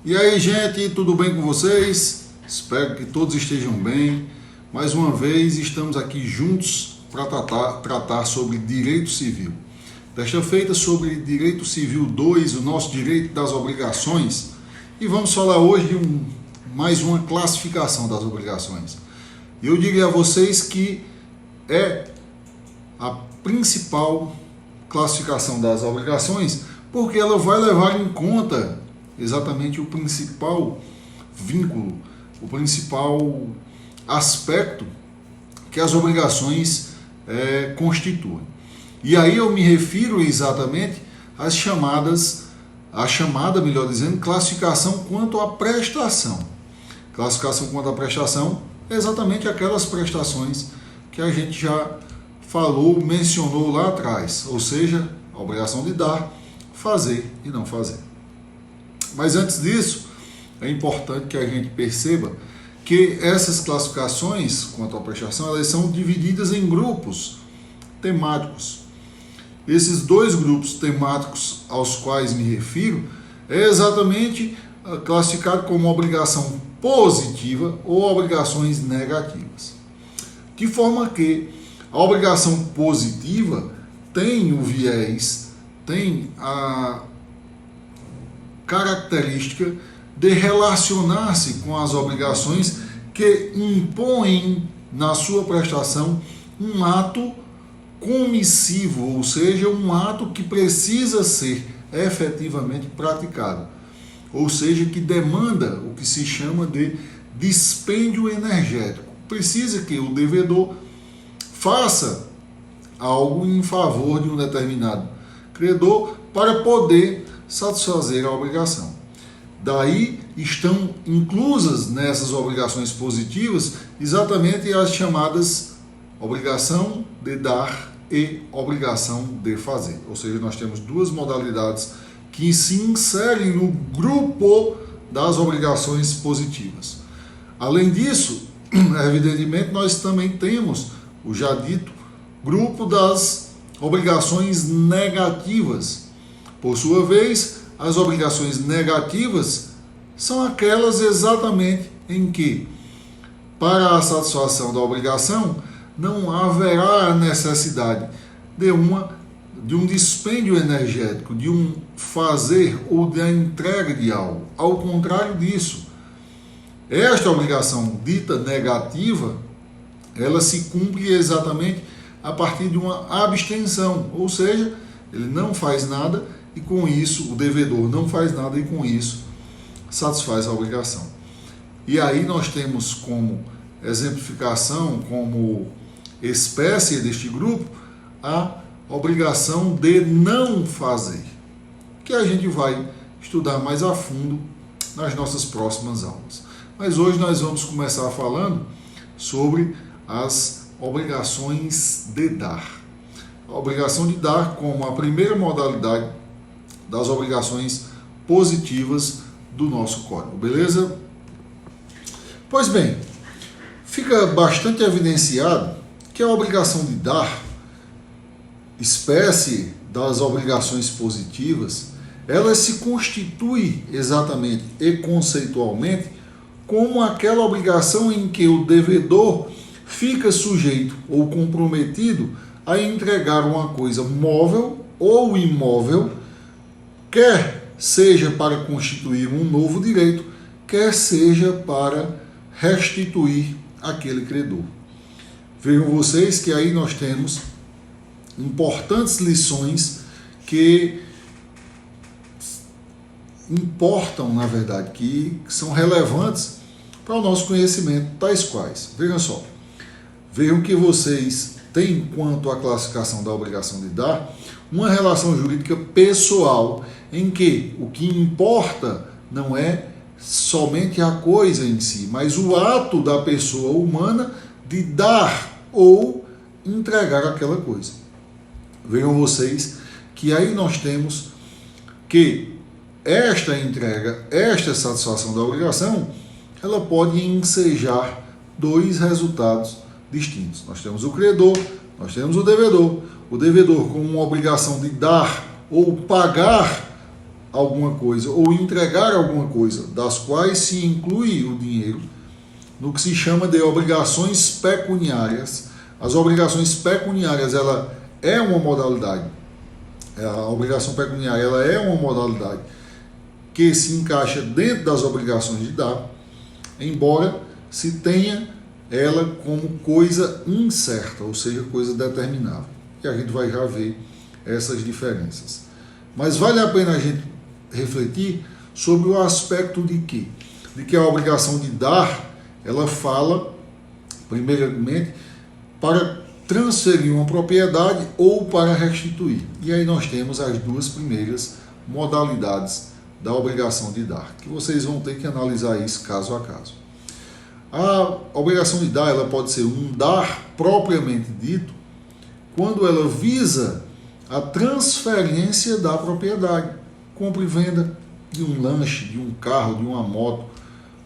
E aí, gente, tudo bem com vocês? Espero que todos estejam bem. Mais uma vez, estamos aqui juntos para tratar sobre direito civil. Desta feita, sobre direito civil 2, o nosso direito das obrigações. E vamos falar hoje de mais uma classificação das obrigações. Eu diria a vocês que é a principal classificação das obrigações, porque ela vai levar em conta exatamente o principal vínculo, o principal aspecto que as obrigações constituem. E aí eu me refiro exatamente à chamada, melhor dizendo, classificação quanto à prestação. Classificação quanto à prestação é exatamente aquelas prestações que a gente já falou, mencionou lá atrás, ou seja, a obrigação de dar, fazer e não fazer. Mas antes disso, é importante que a gente perceba que essas classificações quanto à prestação, elas são divididas em grupos temáticos. Esses dois grupos temáticos aos quais me refiro é exatamente classificado como obrigação positiva ou obrigações negativas. De forma que a obrigação positiva tem o viés, tem a característica de relacionar-se com as obrigações que impõem na sua prestação um ato comissivo, ou seja, um ato que precisa ser efetivamente praticado, ou seja, que demanda o que se chama de dispêndio energético. Precisa que o devedor faça algo em favor de um determinado credor para poder satisfazer a obrigação. Daí estão inclusas nessas obrigações positivas exatamente as chamadas obrigação de dar e obrigação de fazer. Ou seja, nós temos duas modalidades que se inserem no grupo das obrigações positivas. Além disso, evidentemente, nós também temos o já dito grupo das obrigações negativas. Por sua vez, as obrigações negativas são aquelas exatamente em que, para a satisfação da obrigação, não haverá a necessidade de um dispêndio energético, de um fazer ou da entrega de algo. Ao contrário disso, esta obrigação dita negativa, ela se cumpre exatamente a partir de uma abstenção, ou seja, ele não faz nada e com isso, o devedor não faz nada e com isso satisfaz a obrigação. E aí nós temos como exemplificação, como espécie deste grupo, a obrigação de não fazer, que a gente vai estudar mais a fundo nas nossas próximas aulas. Mas hoje nós vamos começar falando sobre as obrigações de dar. A obrigação de dar como a primeira modalidade das obrigações positivas do nosso código, beleza? Pois bem, fica bastante evidenciado que a obrigação de dar, espécie das obrigações positivas, ela se constitui exatamente e conceitualmente como aquela obrigação em que o devedor fica sujeito ou comprometido a entregar uma coisa móvel ou imóvel, quer seja para constituir um novo direito, quer seja para restituir aquele credor. Vejam vocês que aí nós temos importantes lições que importam, na verdade, que são relevantes para o nosso conhecimento, tais quais. Vejam só, vejam que vocês têm, quanto à classificação da obrigação de dar, uma relação jurídica pessoal, em que o que importa não é somente a coisa em si, mas o ato da pessoa humana de dar ou entregar aquela coisa. Vejam vocês que aí nós temos que esta entrega, esta satisfação da obrigação, ela pode ensejar dois resultados distintos. Nós temos o credor, nós temos o devedor. O devedor com uma obrigação de dar ou pagar alguma coisa ou entregar alguma coisa, das quais se inclui o dinheiro, no que se chama de obrigações pecuniárias. As obrigações pecuniárias, ela é uma modalidade, a obrigação pecuniária ela é uma modalidade que se encaixa dentro das obrigações de dar, embora se tenha ela como coisa incerta, ou seja, coisa determinável. E a gente vai já ver essas diferenças. Mas vale a pena a gente refletir sobre o aspecto de que a obrigação de dar, ela fala, primeiramente, para transferir uma propriedade ou para restituir. E aí nós temos as duas primeiras modalidades da obrigação de dar, que vocês vão ter que analisar isso caso a caso. A obrigação de dar, ela pode ser um dar propriamente dito, quando ela visa a transferência da propriedade, compra e venda de um lanche, de um carro, de uma moto,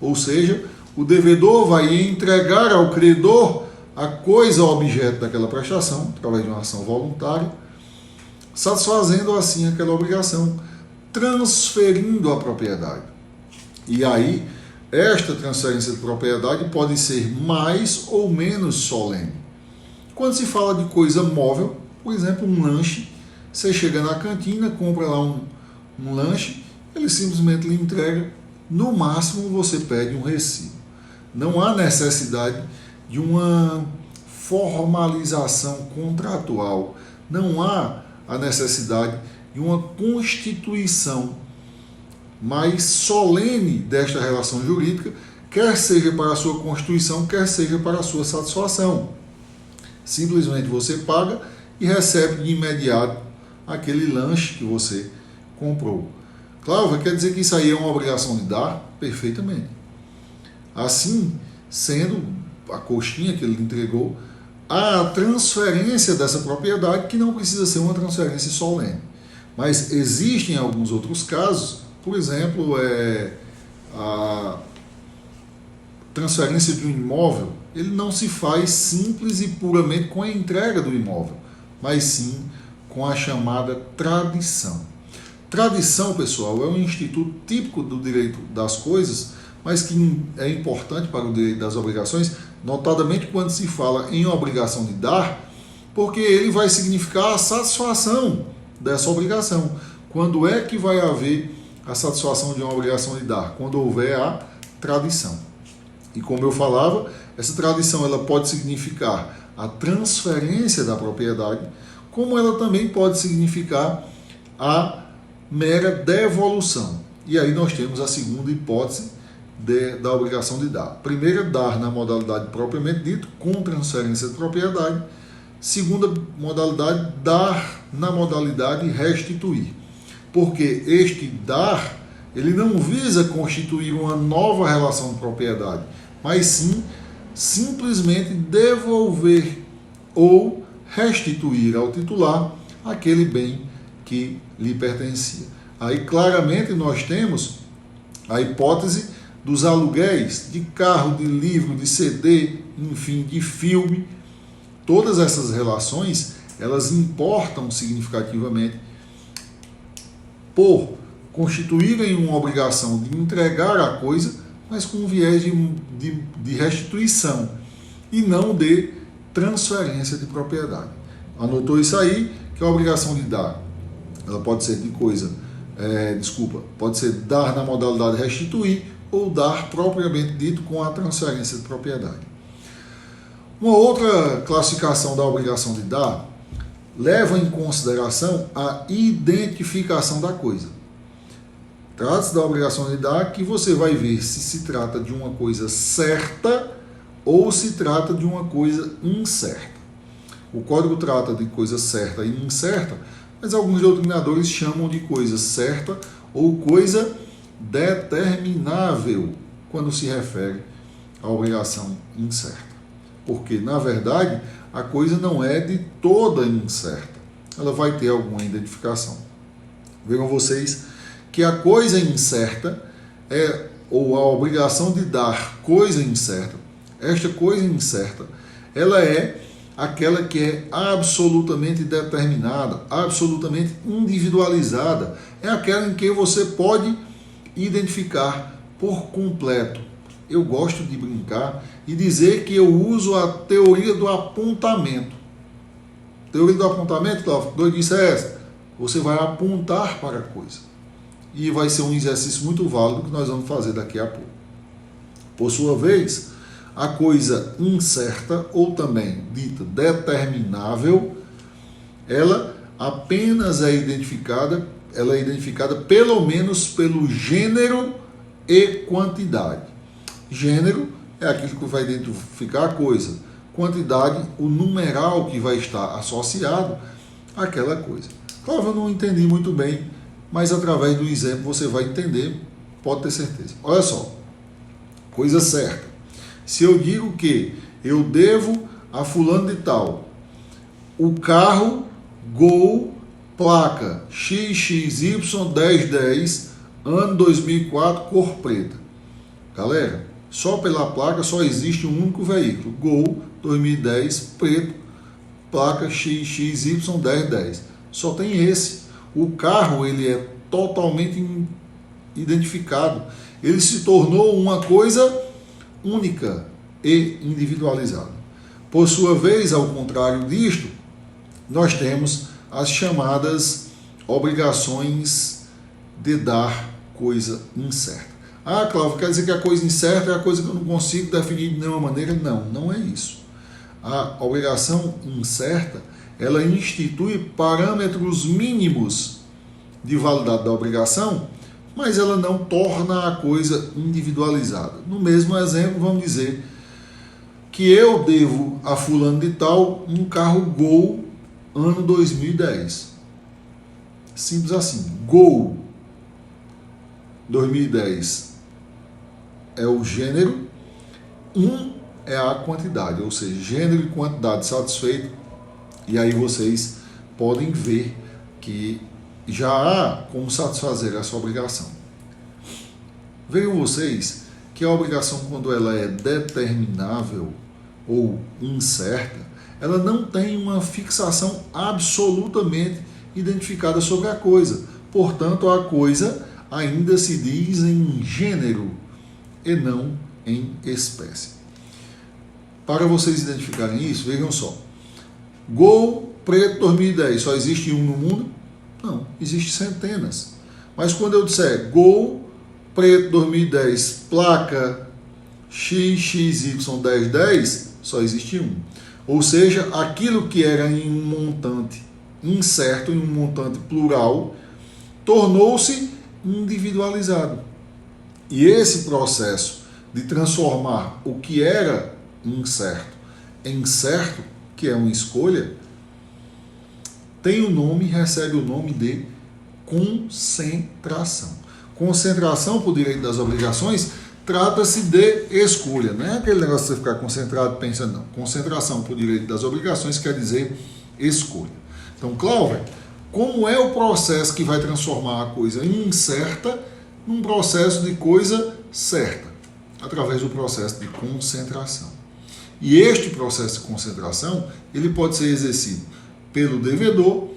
ou seja, o devedor vai entregar ao credor a coisa objeto daquela prestação, através de uma ação voluntária, satisfazendo assim aquela obrigação, transferindo a propriedade. E aí, esta transferência de propriedade pode ser mais ou menos solene. Quando se fala de coisa móvel, por exemplo, um lanche, você chega na cantina, compra lá um lanche, ele simplesmente lhe entrega, no máximo você pede um recibo. Não há necessidade de uma formalização contratual, não há a necessidade de uma constituição mais solene desta relação jurídica, quer seja para a sua constituição, quer seja para a sua satisfação. Simplesmente você paga e recebe de imediato aquele lanche que você comprou. Claro, quer dizer que isso aí é uma obrigação de dar? Perfeitamente. Assim, sendo a coxinha que ele lhe entregou, a transferência dessa propriedade, que não precisa ser uma transferência solene. Mas existem alguns outros casos, por exemplo, a transferência de um imóvel, ele não se faz simples e puramente com a entrega do imóvel, mas sim com a chamada tradição. Tradição, pessoal, é um instituto típico do direito das coisas, mas que é importante para o direito das obrigações, notadamente quando se fala em obrigação de dar, porque ele vai significar a satisfação dessa obrigação. Quando é que vai haver a satisfação de uma obrigação de dar? Quando houver a tradição. E como eu falava, essa tradição ela pode significar a transferência da propriedade, como ela também pode significar a mera devolução. E aí nós temos a segunda hipótese da obrigação de dar. Primeira, dar na modalidade propriamente dito, com transferência de propriedade. Segunda modalidade, dar na modalidade restituir. Porque este dar, ele não visa constituir uma nova relação de propriedade, mas sim simplesmente devolver ou restituir ao titular aquele bem que lhe pertencia. Aí claramente nós temos a hipótese dos aluguéis de carro, de livro, de CD, enfim, de filme. Todas essas relações, elas importam significativamente por constituírem uma obrigação de entregar a coisa, mas com um viés de restituição e não de transferência de propriedade. Anotou isso aí, que a obrigação de dar, ela pode ser de coisa, pode ser dar na modalidade restituir ou dar propriamente dito com a transferência de propriedade. Uma outra classificação da obrigação de dar leva em consideração a identificação da coisa. Trata-se da obrigação de dar que você vai ver se trata de uma coisa certa ou se trata de uma coisa incerta. O código trata de coisa certa e incerta, mas alguns doutrinadores chamam de coisa certa ou coisa determinável quando se refere à obrigação incerta. Porque, na verdade, a coisa não é de toda incerta. Ela vai ter alguma identificação. Vejam vocês que a coisa incerta ou a obrigação de dar coisa incerta, esta coisa incerta, ela é aquela que é absolutamente determinada, absolutamente individualizada. é aquela em que você pode identificar por completo. Eu gosto de brincar e dizer que eu uso a teoria do apontamento. Teoria do apontamento, Cláudio, doidice é essa? Você vai apontar para a coisa. E vai ser um exercício muito válido que nós vamos fazer daqui a pouco. Por sua vez, a coisa incerta, ou também dita determinável, ela apenas é identificada pelo menos pelo gênero e quantidade. Gênero é aquilo que vai identificar a coisa. Quantidade, o numeral que vai estar associado àquela coisa. Claro, eu não entendi muito bem, mas através do exemplo você vai entender, pode ter certeza. Olha só, coisa certa. Se eu digo que eu devo a fulano de tal o carro Gol, placa XXY1010, ano 2004, cor preta. Galera, só pela placa só existe um único veículo, Gol 2010 preto, placa XXY1010. Só tem esse. O carro ele é totalmente identificado. Ele se tornou uma coisa única e individualizada. Por sua vez, ao contrário disto, nós temos as chamadas obrigações de dar coisa incerta. Ah, Cláudio, quer dizer que a coisa incerta é a coisa que eu não consigo definir de nenhuma maneira? Não, não é isso. A obrigação incerta, ela institui parâmetros mínimos de validade da obrigação, mas ela não torna a coisa individualizada. No mesmo exemplo, vamos dizer que eu devo a fulano de tal um carro Gol ano 2010. Simples assim. Gol 2010 é o gênero, é a quantidade, ou seja, gênero e quantidade satisfeito. E aí vocês podem ver que já há como satisfazer essa obrigação. Vejam vocês que a obrigação, quando ela é determinável ou incerta, ela não tem uma fixação absolutamente identificada sobre a coisa. Portanto, a coisa ainda se diz em gênero e não em espécie. Para vocês identificarem isso, vejam só. Gol preto 2010, só existe um no mundo? Não, existem centenas. Mas quando eu disser Gol preto 2010, placa XXY1010, só existe um. Ou seja, aquilo que era em um montante incerto, em um montante plural, tornou-se individualizado. E esse processo de transformar o que era incerto em certo, que é uma escolha, tem o nome, recebe o nome de concentração. Concentração, por direito das obrigações, trata-se de escolha. Não é aquele negócio de você ficar concentrado pensando, não. Concentração, por direito das obrigações, quer dizer escolha. Então, Cláudio, como é o processo que vai transformar a coisa incerta num processo de coisa certa? Através do processo de concentração. E este processo de concentração, ele pode ser exercido pelo devedor,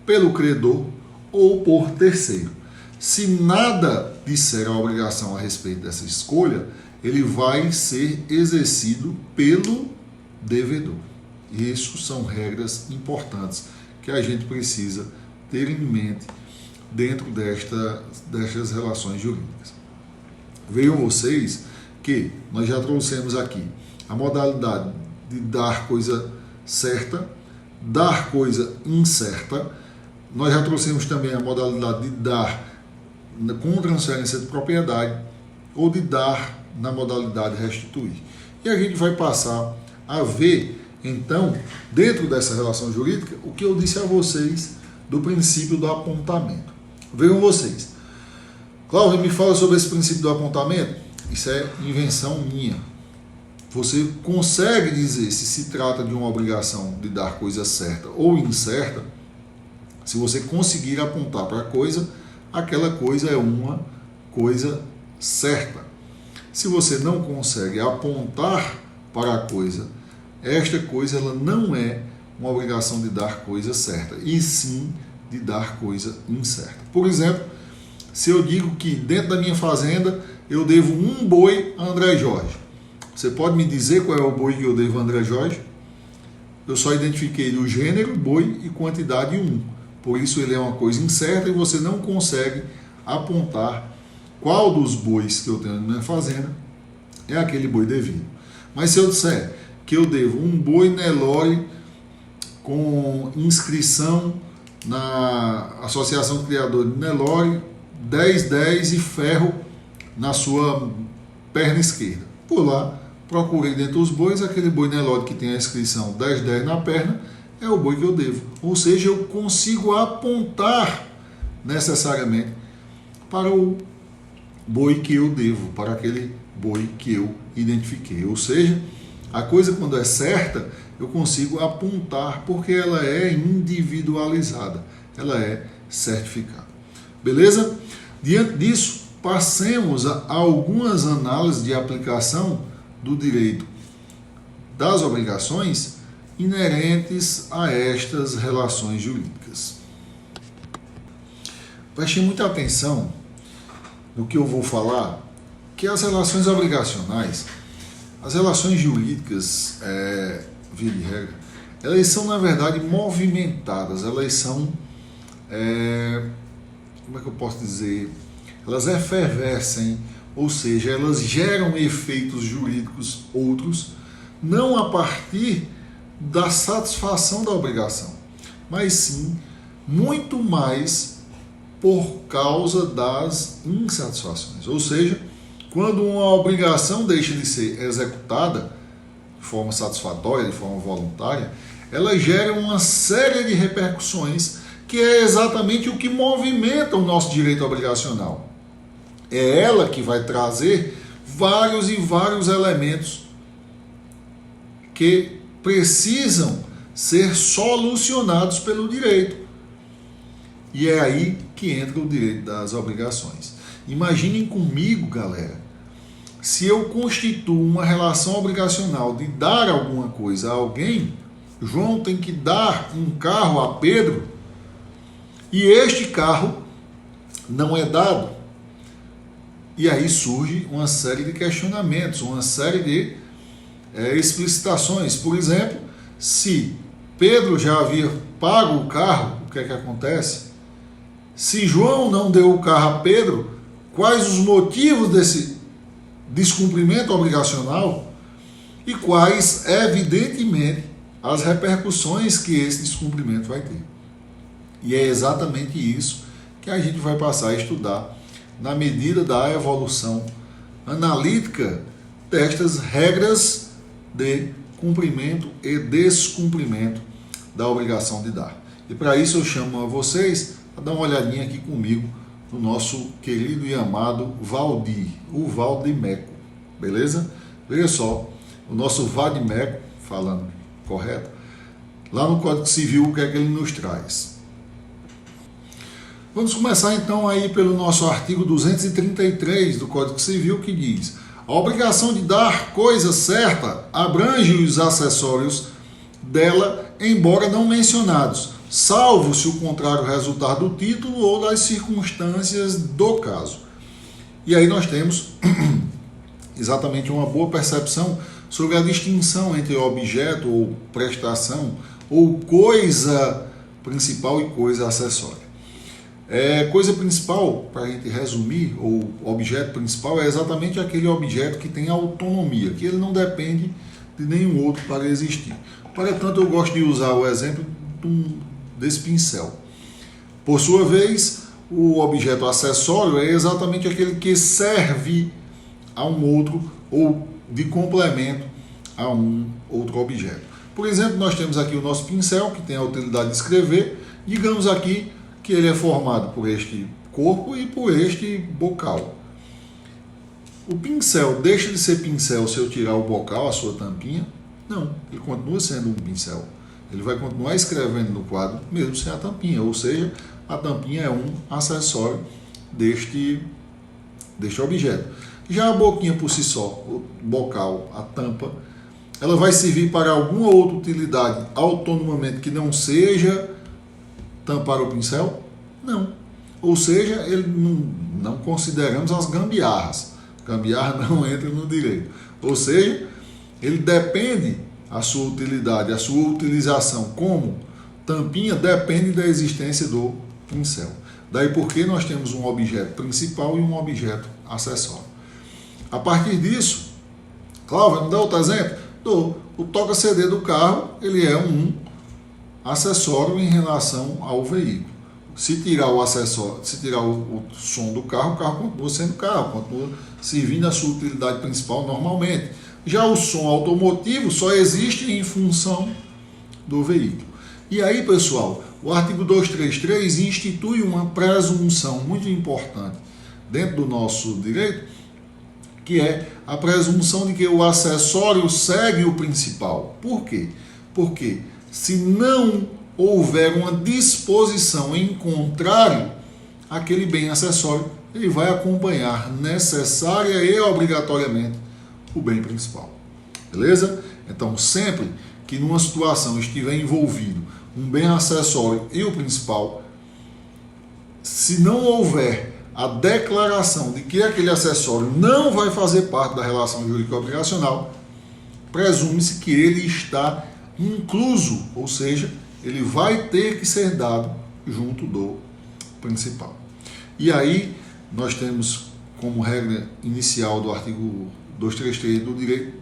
pelo credor ou por terceiro. Se nada disser a obrigação a respeito dessa escolha, ele vai ser exercido pelo devedor. E isso são regras importantes que a gente precisa ter em mente dentro destas relações jurídicas. Vejam vocês que nós já trouxemos aqui a modalidade de dar coisa certa, dar coisa incerta. Nós já trouxemos também a modalidade de dar com transferência de propriedade ou de dar na modalidade restituir. E a gente vai passar a ver, então, dentro dessa relação jurídica, o que eu disse a vocês do princípio do apontamento. Vejam vocês. Cláudio, me fala sobre esse princípio do apontamento. Isso é invenção minha. Você consegue dizer se se trata de uma obrigação de dar coisa certa ou incerta, se você conseguir apontar para a coisa, aquela coisa é uma coisa certa. Se você não consegue apontar para a coisa, esta coisa ela não é uma obrigação de dar coisa certa, e sim de dar coisa incerta. Por exemplo, se eu digo que dentro da minha fazenda eu devo um boi a André Jorge, você pode me dizer qual é o boi que eu devo a André Jorge? Eu só identifiquei o gênero, boi e quantidade 1. Por isso ele é uma coisa incerta e você não consegue apontar qual dos bois que eu tenho na minha fazenda é aquele boi devido. Mas se eu disser que eu devo um boi Nelore com inscrição na Associação Criador de Nelore, 10 e ferro na sua perna esquerda. Por lá, procurei dentro dos bois, aquele boi Nelore que tem a inscrição 10 na perna, é o boi que eu devo. Ou seja, eu consigo apontar necessariamente para o boi que eu devo, para aquele boi que eu identifiquei. Ou seja, a coisa quando é certa, eu consigo apontar porque ela é individualizada, ela é certificada. Beleza? Diante disso, passemos a algumas análises de aplicação do direito das obrigações inerentes a estas relações jurídicas. Preste muita atenção no que eu vou falar, que as relações obrigacionais, as relações jurídicas, via de regra, elas são, na verdade, movimentadas, elas são, como é que eu posso dizer, elas efervescem, ou seja, elas geram efeitos jurídicos outros, não a partir da satisfação da obrigação, mas sim muito mais por causa das insatisfações. Ou seja, quando uma obrigação deixa de ser executada de forma satisfatória, de forma voluntária, ela gera uma série de repercussões que é exatamente o que movimenta o nosso direito obrigacional. É ela que vai trazer vários e vários elementos que precisam ser solucionados pelo direito. E é aí que entra o direito das obrigações. Imaginem comigo, galera, se eu constituo uma relação obrigacional de dar alguma coisa a alguém, João tem que dar um carro a Pedro, e este carro não é dado. E aí surge uma série de questionamentos, uma série de explicitações. Por exemplo, se Pedro já havia pago o carro, o que é que acontece? Se João não deu o carro a Pedro, quais os motivos desse descumprimento obrigacional e quais, evidentemente, as repercussões que esse descumprimento vai ter. E é exatamente isso que a gente vai passar a estudar na medida da evolução analítica destas regras de cumprimento e descumprimento da obrigação de dar. E para isso eu chamo a vocês a dar uma olhadinha aqui comigo no nosso querido e amado Valdir, o Valdimeco, beleza? Veja só, o nosso Valdimeco, falando correto, lá no Código Civil, o que é que ele nos traz? Vamos começar então aí pelo nosso artigo 233 do Código Civil, que diz: a obrigação de dar coisa certa abrange os acessórios dela, embora não mencionados, salvo se o contrário resultar do título ou das circunstâncias do caso. E aí nós temos exatamente uma boa percepção sobre a distinção entre objeto ou prestação, ou coisa principal e coisa acessória. Coisa principal, para a gente resumir, ou objeto principal, é exatamente aquele objeto que tem autonomia, que ele não depende de nenhum outro para existir. Portanto, eu gosto de usar o exemplo desse pincel. Por sua vez, o objeto acessório é exatamente aquele que serve a um outro ou de complemento a um outro objeto. Por exemplo, nós temos aqui o nosso pincel, que tem a utilidade de escrever. Digamos aqui que ele é formado por este corpo e por este bocal. O pincel deixa de ser pincel se eu tirar o bocal, a sua tampinha? Não, ele continua sendo um pincel. Ele vai continuar escrevendo no quadro, mesmo sem a tampinha, ou seja, a tampinha é um acessório deste objeto. Já a boquinha por si só, o bocal, a tampa, ela vai servir para alguma outra utilidade autonomamente que não seja tampar o pincel? Não. Ou seja, ele não consideramos as gambiarras. Gambiarra não entra no direito. Ou seja, ele depende, a sua utilidade, a sua utilização como tampinha depende da existência do pincel. Daí porque nós temos um objeto principal e um objeto acessório. A partir disso, Cláudio, me dá outro exemplo? Dou. O toca-CD do carro, ele é um acessório em relação ao veículo. Se tirar o acessório, se tirar o som do carro, o carro continua sendo carro, continua servindo a sua utilidade principal normalmente. Já o som automotivo só existe em função do veículo. E aí, pessoal, o artigo 233 institui uma presunção muito importante dentro do nosso direito, que é a presunção de que o acessório segue o principal. Por quê? Porque se não houver uma disposição em contrário, aquele bem acessório ele vai acompanhar necessária e obrigatoriamente o bem principal. Beleza? Então, sempre que numa situação estiver envolvido um bem acessório e o principal, se não houver a declaração de que aquele acessório não vai fazer parte da relação jurídica obrigacional, presume-se que ele está incluso, ou seja, ele vai ter que ser dado junto do principal. E aí nós temos como regra inicial do artigo 233 do direito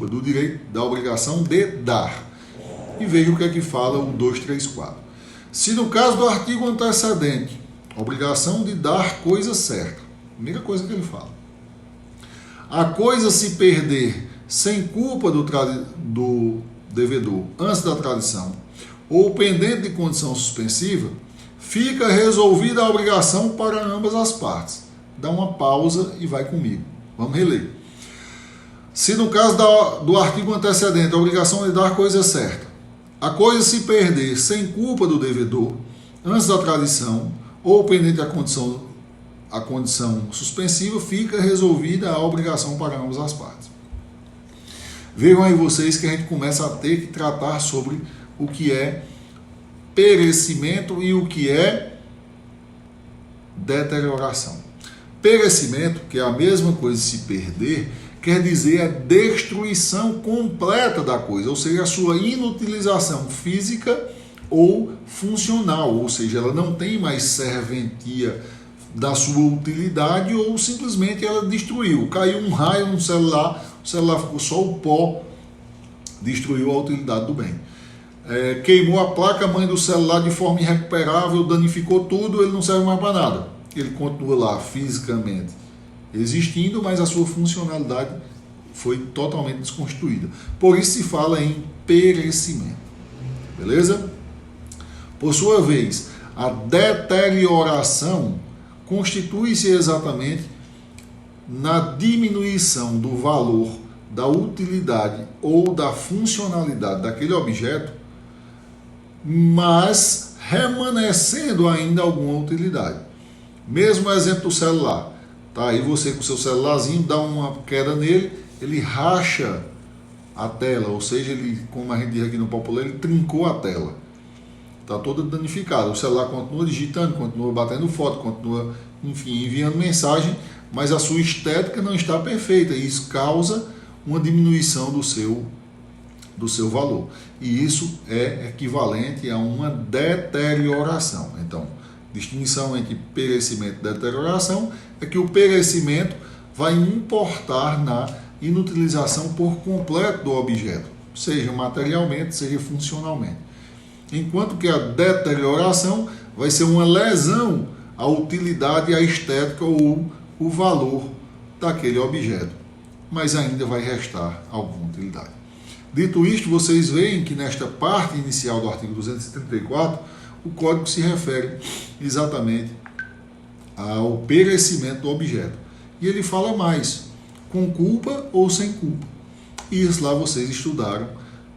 do direito da obrigação de dar. E veja o que é que fala o 234. Se no caso do artigo antecedente, obrigação de dar coisa certa, primeira coisa que ele fala, a coisa se perder sem culpa do devedor antes da tradição, ou pendente de condição suspensiva, fica resolvida a obrigação para ambas as partes. Dá uma pausa e vai comigo. Vamos reler. Se no caso do artigo antecedente, a obrigação de dar coisa certa, a coisa se perder sem culpa do devedor antes da tradição, ou pendente a condição suspensiva, fica resolvida a obrigação para ambas as partes. Vejam aí vocês que a gente começa a ter que tratar sobre o que é perecimento e o que é deterioração. Perecimento, que é a mesma coisa de se perder, quer dizer a destruição completa da coisa, ou seja, a sua inutilização física ou funcional, ou seja, ela não tem mais serventia da sua utilidade ou simplesmente ela destruiu. Caiu um raio no celular, o celular ficou só o pó, destruiu a utilidade do bem. Queimou a placa-mãe do celular de forma irrecuperável, danificou tudo, ele não serve mais para nada. Ele continua lá fisicamente existindo, mas a sua funcionalidade foi totalmente desconstruída. Por isso se fala em perecimento. Beleza? Por sua vez, a deterioração constitui-se exatamente na diminuição do valor, da utilidade ou da funcionalidade daquele objeto, mas remanescendo ainda alguma utilidade. Mesmo exemplo do celular. Tá aí você com o seu celularzinho, dá uma queda nele, ele racha a tela, ou seja, ele, como a gente diz aqui no popular, ele trincou a tela. Está toda danificada. O celular continua digitando, continua batendo foto, continua, enfim, enviando mensagem, mas a sua estética não está perfeita e isso causa uma diminuição do seu valor. E isso é equivalente a uma deterioração. Então, distinção entre perecimento e deterioração é que o perecimento vai importar na inutilização por completo do objeto, seja materialmente, seja funcionalmente. Enquanto que a deterioração vai ser uma lesão à utilidade, à estética ou o valor daquele objeto, mas ainda vai restar alguma utilidade. Dito isto, vocês veem que nesta parte inicial do artigo 234, o Código se refere exatamente ao perecimento do objeto. E ele fala mais, com culpa ou sem culpa. E isso lá vocês estudaram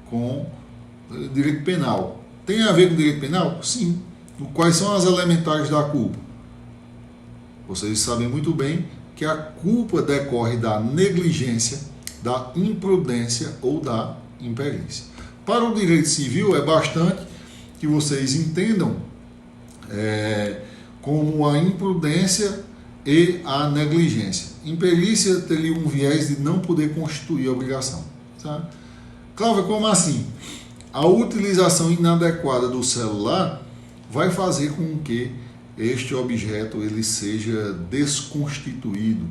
com direito penal. Tem a ver com direito penal? Sim. Quais são as elementares da culpa? Vocês sabem muito bem que a culpa decorre da negligência, da imprudência ou da imperícia. Para o direito civil é bastante que vocês entendam como a imprudência e a negligência. Imperícia teria um viés de não poder constituir a obrigação. Tá? Cláudio, como assim? A utilização inadequada do celular vai fazer com que este objeto ele seja desconstituído,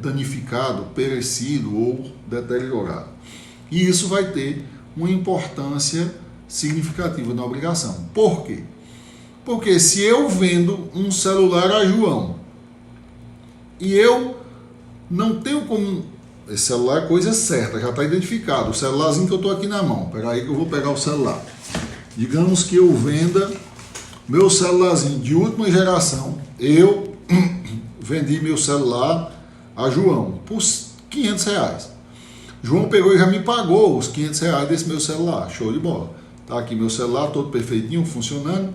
danificado, perecido ou deteriorado. E isso vai ter uma importância significativa na obrigação. Por quê? Porque se eu vendo um celular a João e eu não tenho como... Esse celular é coisa certa, já está identificado. O celularzinho que eu estou aqui na mão. Espera aí que eu vou pegar o celular. Digamos que eu venda meu celularzinho de última geração. Eu vendi meu celular a João por R$500. João pegou e já me pagou os R$500 desse meu celular. Show de bola. Tá aqui meu celular todo perfeitinho, funcionando.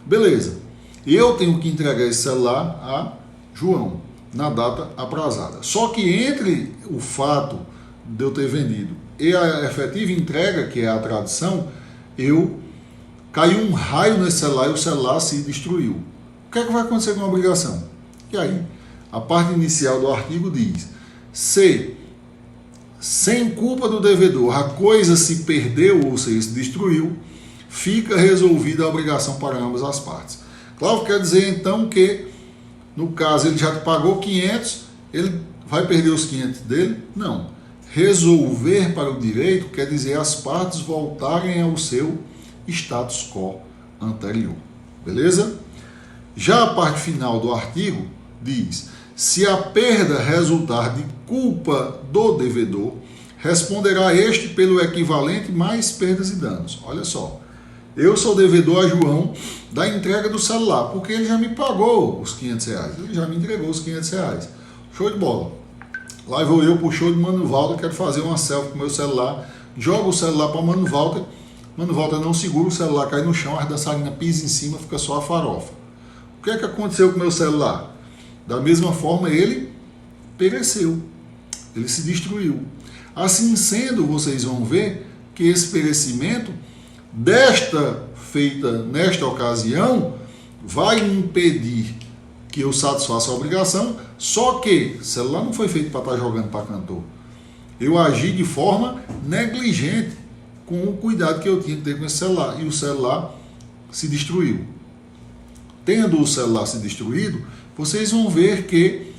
Beleza. Eu tenho que entregar esse celular a João na data aprazada. Só que entre o fato de eu ter vendido e a efetiva entrega, que é a tradição, caiu um raio nesse celular e o celular se destruiu. O que é que vai acontecer com a obrigação? E aí, a parte inicial do artigo diz: se sem culpa do devedor a coisa se perdeu ou se destruiu, fica resolvida a obrigação para ambas as partes. Claro, quer dizer então que no caso ele já te pagou 500, ele vai perder os 500 dele? Não. Resolver para o direito quer dizer as partes voltarem ao seu status quo anterior. Beleza? Já a parte final do artigo diz: se a perda resultar de culpa do devedor, responderá este pelo equivalente mais perdas e danos. Olha só. Eu sou devedor a João da entrega do celular, porque ele já me pagou os R$500. Ele já me entregou os R$500. Show de bola. Lá vou eu pro show de Mano Walter, quero fazer uma selfie com o meu celular. Jogo o celular para Mano Walter. Mano Walter não segura, o celular cai no chão, as dançarinas pisam em cima, fica só a farofa. O que é que aconteceu com o meu celular? Da mesma forma, ele pereceu. Ele se destruiu. Assim sendo, vocês vão ver que esse perecimento feita nesta ocasião vai impedir que eu satisfaça a obrigação, só que o celular não foi feito para estar jogando para cantor. Eu agi de forma negligente com o cuidado que eu tinha que ter com esse celular, e o celular se destruiu. Tendo o celular se destruído, vocês vão ver que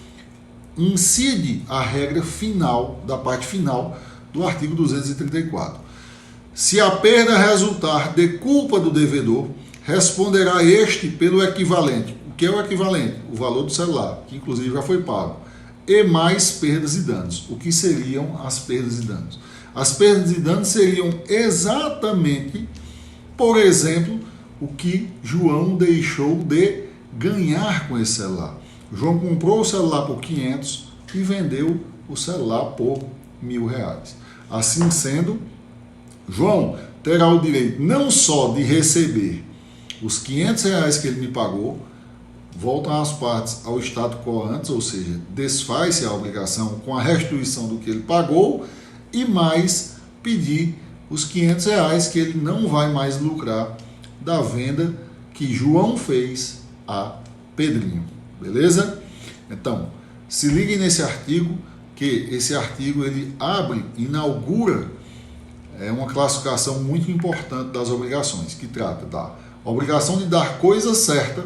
incide a regra final, da parte final do artigo 234. Se a perda resultar de culpa do devedor, responderá este pelo equivalente. O que é o equivalente? O valor do celular, que inclusive já foi pago, e mais perdas e danos. O que seriam as perdas e danos? As perdas e danos seriam exatamente, por exemplo, o que João deixou de ganhar com esse celular. João comprou o celular por 500 e vendeu o celular por R$1.000. Assim sendo, João terá o direito não só de receber os R$500 que ele me pagou, voltam as partes ao status quo antes, ou seja, desfaz-se a obrigação com a restituição do que ele pagou, e mais pedir os R$500 que ele não vai mais lucrar da venda que João fez a Pedrinho. Beleza? Então, se liguem nesse artigo, que esse artigo ele inaugura uma classificação muito importante das obrigações, que trata da obrigação de dar coisa certa,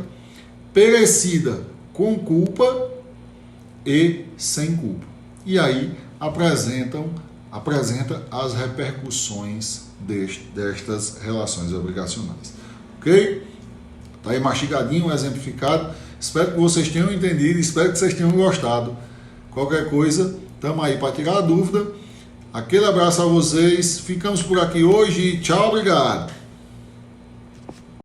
perecida com culpa e sem culpa. E aí apresenta as repercussões destas relações obrigacionais. Ok? Está aí mastigadinho, exemplificado. Espero que vocês tenham entendido, espero que vocês tenham gostado. Qualquer coisa, estamos aí para tirar a dúvida. Aquele abraço a vocês, ficamos por aqui hoje, tchau, obrigado.